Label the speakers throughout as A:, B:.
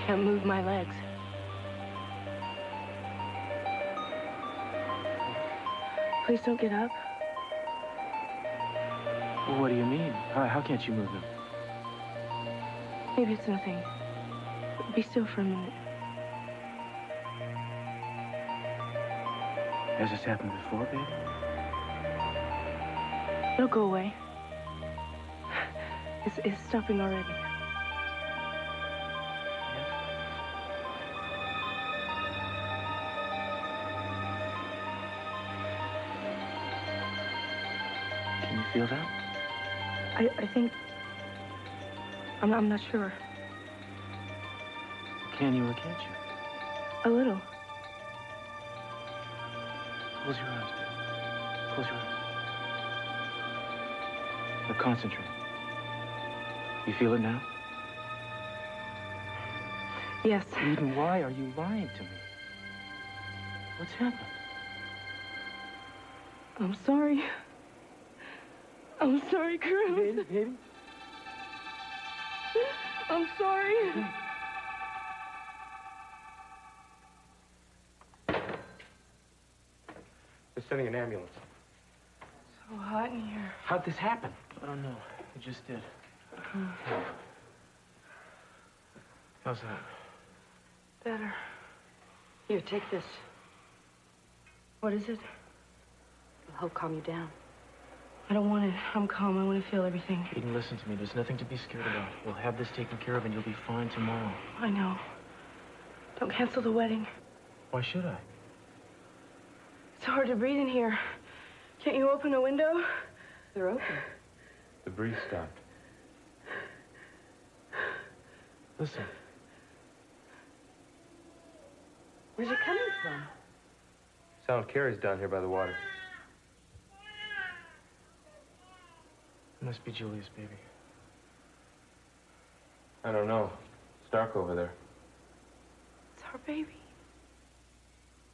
A: can't move my legs. Please don't get up.
B: Well, what do you mean? How can't you move them?
A: Maybe it's nothing. Be still for a minute.
B: Has this happened before, baby?
A: It'll go away. It's stopping already.
B: Can you feel that?
A: I think... I'm not sure.
B: Can you or can't you?
A: A little.
B: Close your eyes, baby. Close your eyes. Now concentrate. You feel it now?
A: Yes.
B: Eden, why are you lying to me? What's happened?
A: I'm sorry. I'm sorry, Cruz.
B: Baby?
A: I'm sorry.
C: They're sending an ambulance.
A: So hot in here.
C: How'd this happen?
B: I don't know. It just did.
C: How's that?
A: Better. Here, take this. What is it?
D: It'll help calm you down.
A: I don't want it. I'm calm. I want to feel everything.
B: Eden, listen to me. There's nothing to be scared about. We'll have this taken care of and you'll be fine tomorrow.
A: I know. Don't cancel the wedding.
B: Why should I?
A: It's hard to breathe in here. Can't you open a window?
D: They're open.
C: The breeze stopped.
B: Listen.
D: Where's it coming from?
C: Sound carries down here by the water.
B: It must be Julia's baby.
C: I don't know. It's dark over there.
A: It's our baby.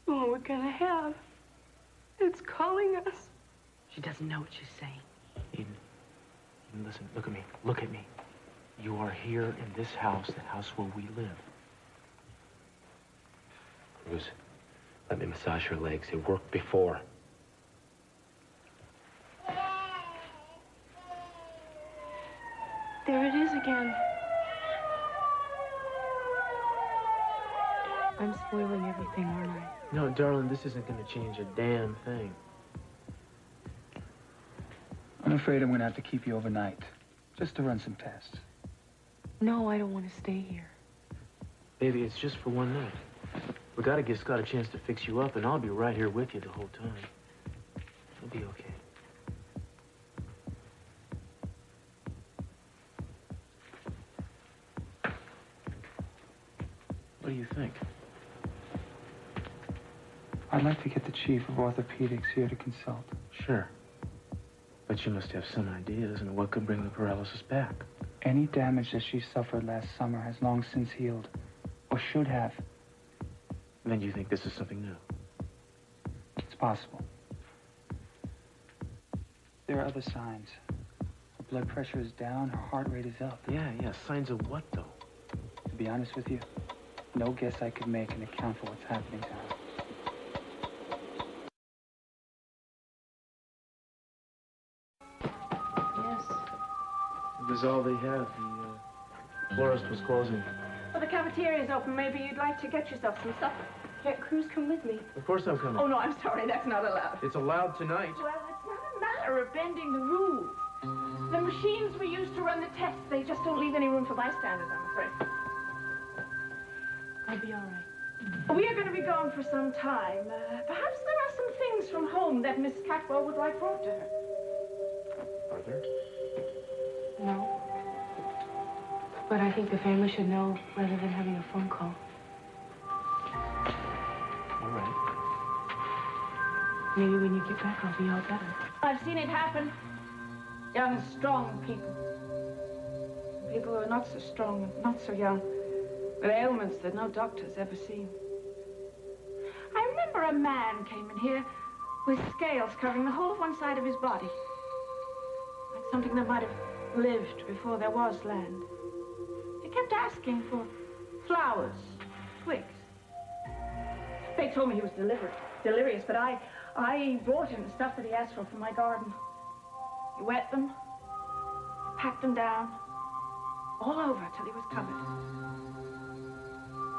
A: The one we're gonna have. It's calling us.
D: She doesn't know what she's saying.
B: Eden, listen. Look at me. Look at me. You are here in this house, the house where we live.
C: Cruz, let me massage her legs. It worked before.
A: There it is again. I'm spoiling everything, aren't I?
B: No, darling, this isn't going to change a damn thing.
E: I'm afraid I'm going to have to keep you overnight, just to run some tests.
A: No, I don't want to stay here.
B: Baby, it's just for one night. We gotta give Scott a chance to fix you up, and I'll be right here with you the whole time. You'll be okay. What do you think?
E: I'd like to get the chief of orthopedics here to consult.
B: Sure. But you must have some ideas on what could bring the paralysis back.
E: Any damage that she suffered last summer has long since healed, or should have.
B: Then you think this is something new?
E: It's possible. There are other signs. Her blood pressure is down, her heart rate is up.
B: Yeah, signs of what, though?
E: To be honest with you, no guess I could make can account for what's happening to her.
A: Yes.
B: It was all they had. The florist was closing.
F: Well, the cafeteria's open. Maybe you'd like to get yourself some supper.
A: Yeah, Cruz, come with me.
B: Of course I'm coming.
F: Oh, no, I'm sorry. That's not allowed.
B: It's allowed tonight.
F: Well, it's not a matter of bending the rules. The machines we use to run the tests, they just don't leave any room for bystanders, I'm afraid.
A: I'll be all right.
F: We are going to be gone for some time. Perhaps there are some things from home that Miss Catwell would like brought to her.
B: Are there?
A: No. But I think the family should know rather than having a phone call.
B: All right.
A: Maybe when you get back, I'll be all better.
F: I've seen it happen. Young, strong people. People who are not so strong and not so young. With ailments that no doctor's ever seen. I remember a man came in here with scales covering the whole of one side of his body. Like something that might have lived before there was land. He kept asking for flowers, twigs. They told me he was delirious, but I brought him the stuff that he asked for from my garden. He wet them, packed them down, all over till he was covered.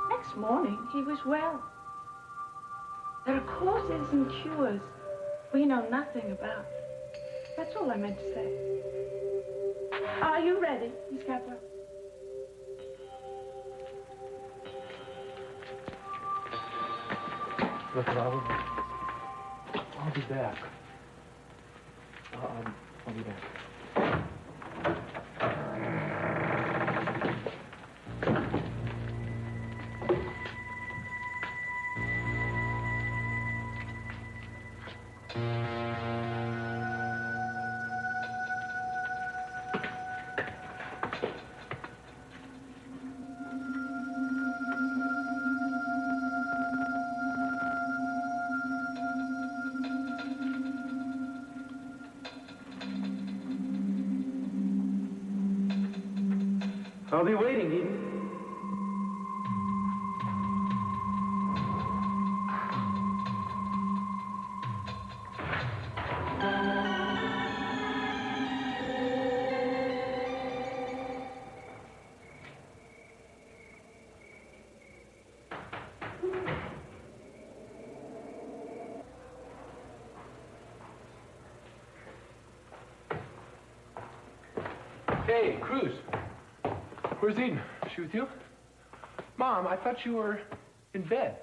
F: Next morning, he was well. There are causes and cures we know nothing about. That's all I meant to say. Are you ready, Miss Capra?
B: Look, I'll be back. I'll be back. I'll be waiting, Eden.
G: Hey, Cruz. Where's Eden? Is she with you? Mom, I thought you were in bed.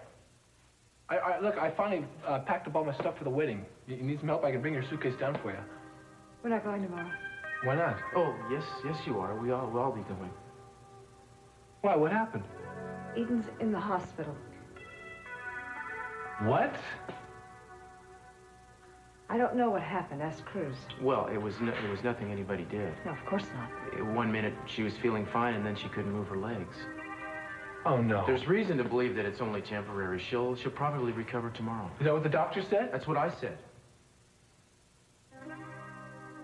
G: Look, I finally packed up all my stuff for the wedding. You need some help? I can bring your suitcase down for you.
D: We're not going tomorrow.
G: Why not?
B: Oh, yes, you are. We'll all be going.
G: Why? What happened?
D: Eden's in the hospital.
G: What?
D: I don't know what happened. Ask Cruz.
B: Well, it was nothing anybody did.
D: No, of course not.
B: 1 minute she was feeling fine, and then she couldn't move her legs.
G: Oh, no.
B: There's reason to believe that it's only temporary. She'll probably recover tomorrow.
G: Is that what the doctor said?
B: That's what I said.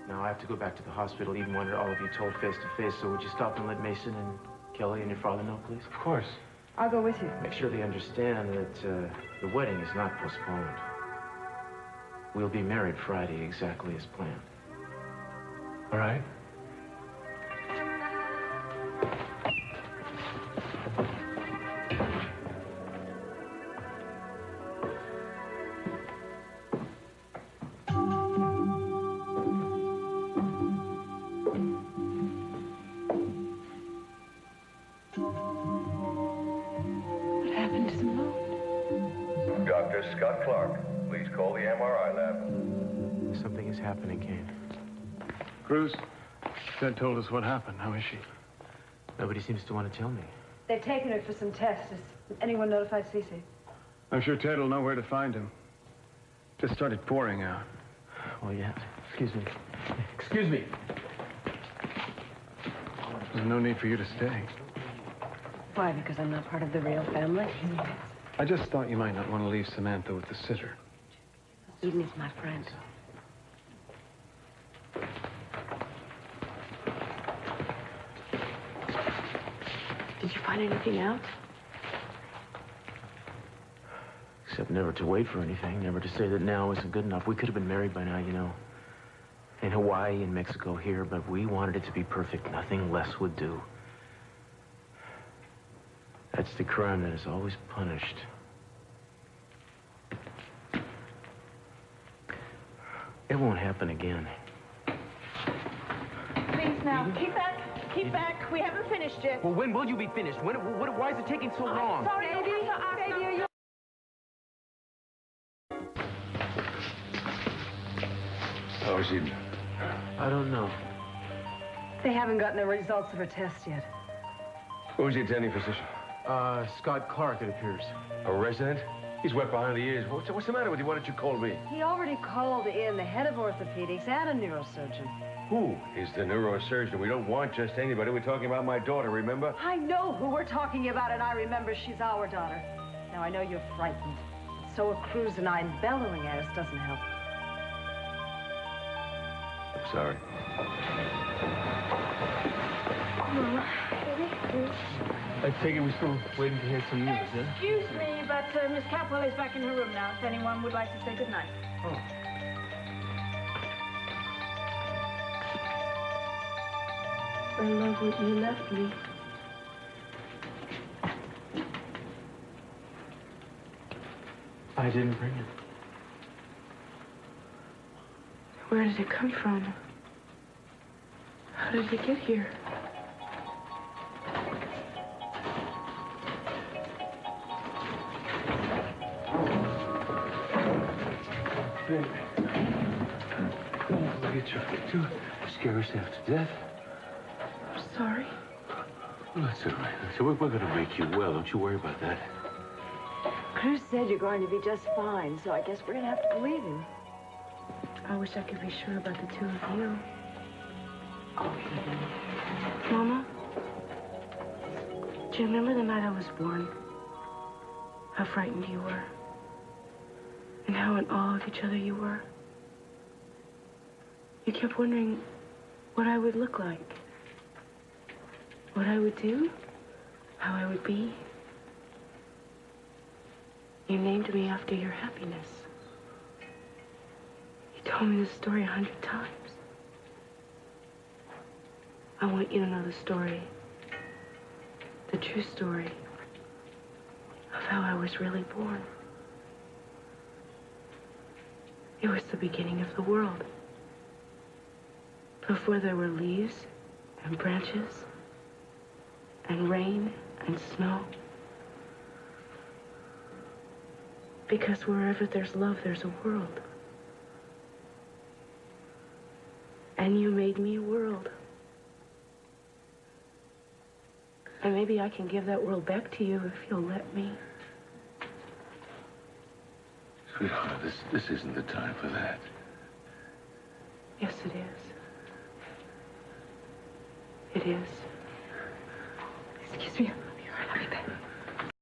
B: Now, I have to go back to the hospital. Even wanted all of you told face to face, so would you stop and let Mason and Kelly and your father know, please?
G: Of course.
D: I'll go with you.
B: Make sure they understand that the wedding is not postponed. We'll be married Friday exactly as planned.
G: All right.
F: What happened to the moon?
H: Dr. Scott Clark, please call the MRI lab.
B: Something is happening, Kane.
I: Cruz, Ted told us what happened. How is she?
B: Nobody seems to want to tell me.
D: They've taken her for some tests. Has anyone notified Cece?
I: I'm sure Ted will know where to find him. Just started pouring out.
B: Oh, yeah. Excuse me. Excuse me.
I: There's no need for you to stay.
D: Why? Because I'm not part of the real family?
I: I just thought you might not want to leave Samantha with the sitter.
D: Eden is my friend. Did you find anything out?
B: Except never to wait for anything, never to say that now isn't good enough. We could have been married by now, you know. In Hawaii, in Mexico, here, but we wanted it to be perfect. Nothing less would do. That's the crime that is always punished. It won't happen again.
F: Please now, keep back. Keep back. We haven't finished yet.
B: Well, when will you be finished? Why is it taking so long?
F: Sorry, baby. Baby, are you...
H: How is Eden?
B: I don't know.
D: They haven't gotten the results of her test yet.
H: Who's the attending physician?
B: Scott Clark, it appears.
H: A resident? He's wet behind the ears. What's the matter with you? Why didn't you call me?
D: He already called in the head of orthopedics and a neurosurgeon.
H: Who is the neurosurgeon? We don't want just anybody. We're talking about my daughter, remember?
D: I know who we're talking about, and I remember she's our daughter. Now, I know you're frightened. So are Cruz and I, and bellowing at us doesn't help.
H: I'm sorry.
F: Mama, baby, Cruz.
G: I take it we're still waiting to hear some news, huh?
F: Excuse me, but Miss Capwell is back in her room now, if anyone would like to say goodnight.
G: Oh.
A: I love what you left me.
B: I didn't bring it.
A: Where did it come from? How did it get here?
C: Baby. Look at you. You scare yourself to death.
A: I'm sorry.
C: Well, that's all right. So we're going to make you well. Don't you worry about that.
D: Cruz said you're going to be just fine, so I guess we're going to have to believe him.
A: I wish I could be sure about the two of you.
D: Oh,
A: Mama, do you remember the night I was born? How frightened you were? And how in awe of each other you were? You kept wondering what I would look like. What I would do? How I would be? You named me after your happiness. You told me the story 100 times. I want you to know the story. The true story of how I was really born. It was the beginning of the world. Before there were leaves and branches and rain and snow. Because wherever there's love, there's a world. And you made me a world. And maybe I can give that world back to you if you'll let me.
H: Sweetheart, this isn't the time for that.
A: Yes, it is. It is. Excuse me.